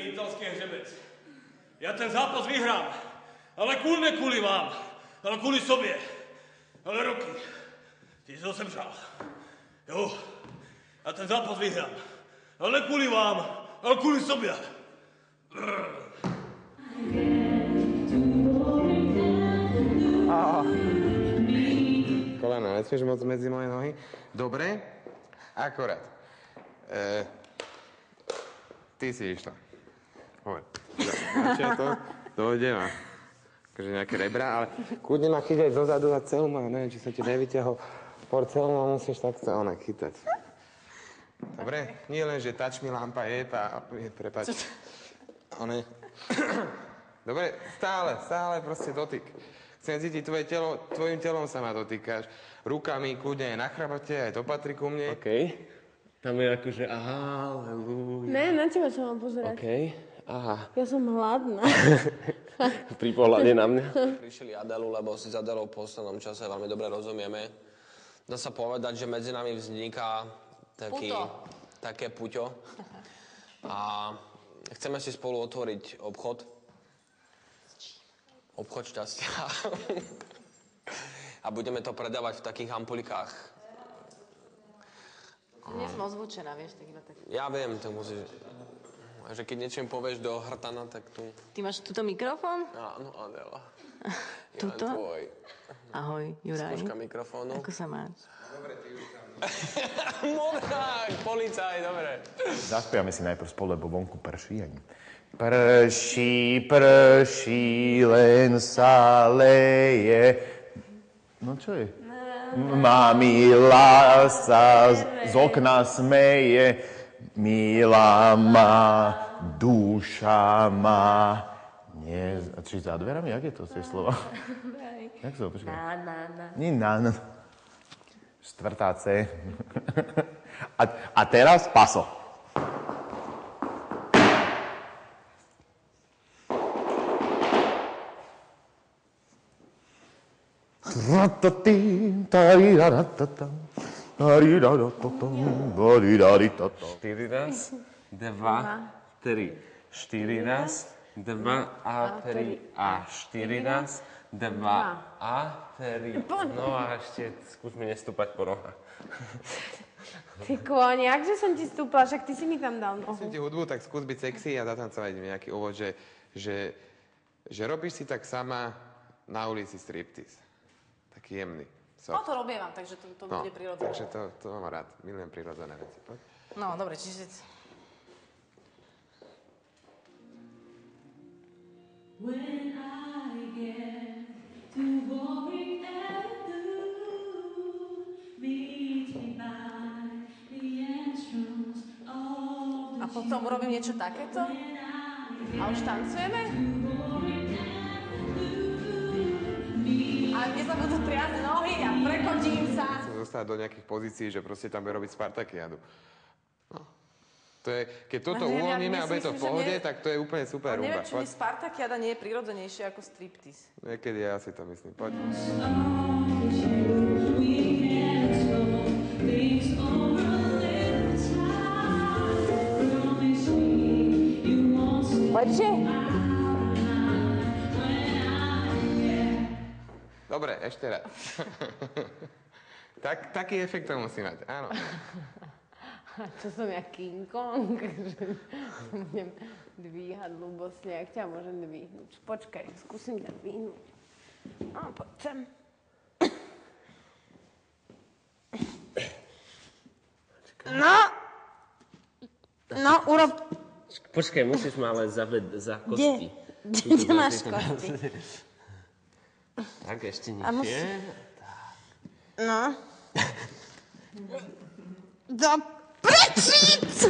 nevinný italský hřebec. Ja ten zápas vyhrám, ale ne kvůli vám, ale kvůli sobě. Ale Roky, ty jsi ho semřel. Jo, ja ten zápas vyhrám, ale ne kvůli vám, ale kvůli sobě. Kolena, nesmieš moc medzi moje nohy. Dobre, akorát. Ty si išla. Hovor. Dojde ma. Akože nejaké rebra, ale kľudne ma chytať zozadu a celú ma, neviem, či sa ti nevyťahol. Celú ma musíš takto chytať. Dobre? Nie len, že touch mi lampa je, prepáč. Dobre, stále proste dotyk. Chcem cítiť tvoje telo, tvojim telom sa ma dotýkaš. Rukami, kľudne aj na chrbate, aj to patrí ku mne. OK. Tam je akože halleluja. Ne, na teba sa mám pozerať. OK, aha. Ja som hladná. Pri pohľade na mňa. Prišli Adelu, lebo si s Adelou v poslednom čase veľmi dobre rozumieme. Dá sa povedať, že medzi nami vzniká také puťo. A chceme si spolu otvoriť obchod. Obchod šťastia. A budeme to predávať v takých ampulikách. Nie som ozvučená, vieš, tak iba tak. Ja viem, to musíš... Že keď niečím povieš do hrtana, tak tu... Ty máš tuto mikrofón? Áno, Adela. Tuto? Tvoj. Ahoj, Juraj. Skúška mikrofónu. Ako sa máš? Dobre, ty už tam. Modrák, policaj, dobre. Zaspievame si najprv spolu, lebo vonku prší. Prší, prší, len sa leje. No čo je? Mamila sa z okna smeje. Milá má, duša má. Nie, či za dverami? Jak je to, tie slova? Jak sa to počkaj? Na. Štvrtá C. A teraz paso. Štyri raz, dva, tri. Štyri raz, dva a tri. A štyri raz, dva a tri. No a ešte skús mi nestúpať po nohách. Ty kôň, jakže som ti stúpla, však ty si mi tam dal nohu. Chcem ti hudbu, tak skús byť sexy a zatancovať mi nejaký úvod, že robíš si tak sama na ulici striptease. Taký jemný. No to robievam, takže to bude prirodzené. Takže to mám rád. Milujem prirodzené veci. Poď. No, dobre, čiže... When I get to Warwick Avenue, meet me by the entrance of the... A potom urobím niečo takéto? A už tancujeme? A mne sa budú triasť nohy a prekodím sa. Chcem zostať do nejakých pozícií, že proste tam bude robiť Spartakiadu. No. To je, keď toto uvoľníme a bude to v pohode, tak to je úplne super rumba. Neviem, či mi Spartakiada nie je prirodzenejšie ako striptease. Niekedy ja si to myslím. Poď. Poďže? Dobre, ešte raz. Taký efekt to musí mať, áno. Čo som ja King Kong? Že budem dvíhať ľubosne, ak ťa môžem dvíhnuť. Počkaj, skúsim ťa dvíhnuť. No, poď sem. No, urob... Počkaj, musíš ma ale zavleť za kosti. Kde máš kosti? Tak, ešte nižšie. No. Do prečíc!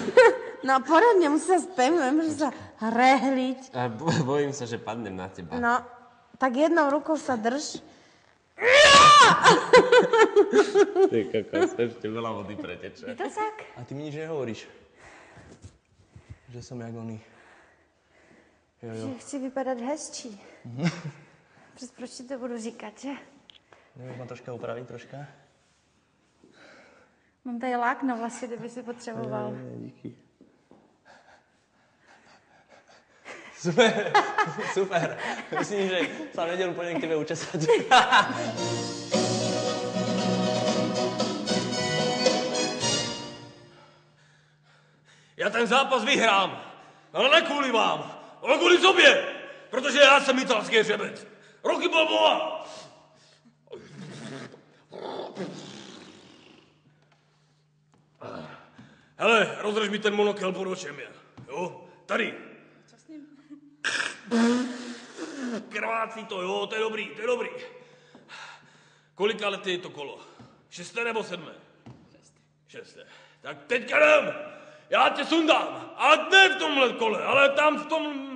No, poradne, musí sa spevnúť, nemôže sa rehliť. Bojím sa, že padnem na teba. No, tak jednou rukou sa drž. Ty kokos, ešte veľa vody preteče. Je to tak? A ty mi nič nehovoríš. Že som jak oný. Že chci vypadat hezčí. Proč ti to budu říkat, že? Nevíš ma troška upraviť, troška? Mám tady lák na vlasy, kdyby si potřeboval. Díky. Super. Myslím, že sa v nedeľu pôjdem k tebe učesať. Já ten zápas vyhrám, ale ne kvůli vám, ale kvůli sobě, protože já jsem italský hřebec. Rocky Balboa! Hele, rozdrž mi ten monokel pod očem, jo? Tady. Co s ním? Krvácí to, jo, to je dobrý. Kolika lety je to kolo? 6. nebo 7? 6. Tak teďka jdem! Já tě sundám! A ne v tomhle kole, ale tam v tom